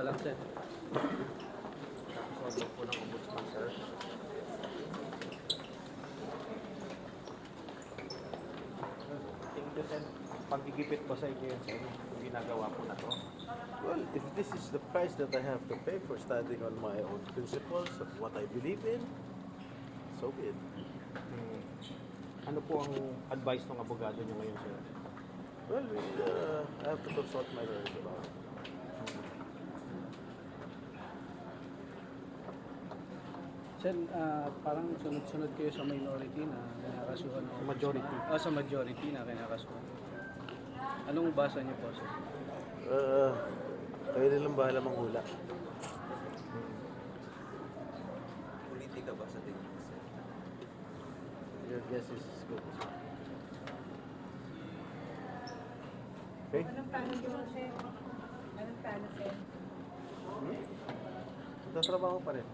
Lang, sir. Sobrang po ng ombudsman, sir. Tingin ko, sir, pagigipit po sa inyo yun, sir, yung ginagawa po na to. Well, if this is the price that I have to pay for standing on my own principles of what I believe in, so be it. Ano po ang advice ng abogado niyo ngayon, sir? Well, I have to consult my lawyers about it. Sir, parang sunod-sunod kayo sa minority na kinakasuhan. Sa majority. Sa majority na kinakasuhan. Anong basa niyo po, sir? Kayo nilang bahala manghula. Politika ba sa tingin mo, sir? Your guess is as good as mine. Okay? Anong plano niyo, sir? Anong plano, sir? Tatrabaho pa rin.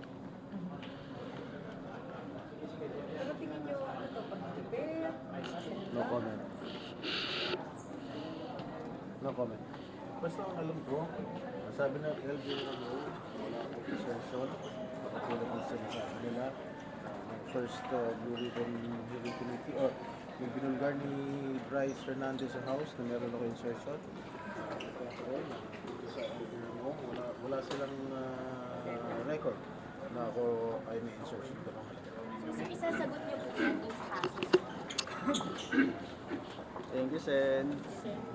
Pero tingin niyo, ano to, pag-prepare? No comment. No comment. Basta ang alam ko, sabi ng LGU, wala akong assertion. Katulad ng sinasabi nila, first Blue Ribbon Hearing Committee, or yung binulgar ni Bryce Hernandez sa House na meron ako insertion. Wala silang record na ako ay may insertion ko. So, isasagot niyo po yan is passes. Thank you, Sen.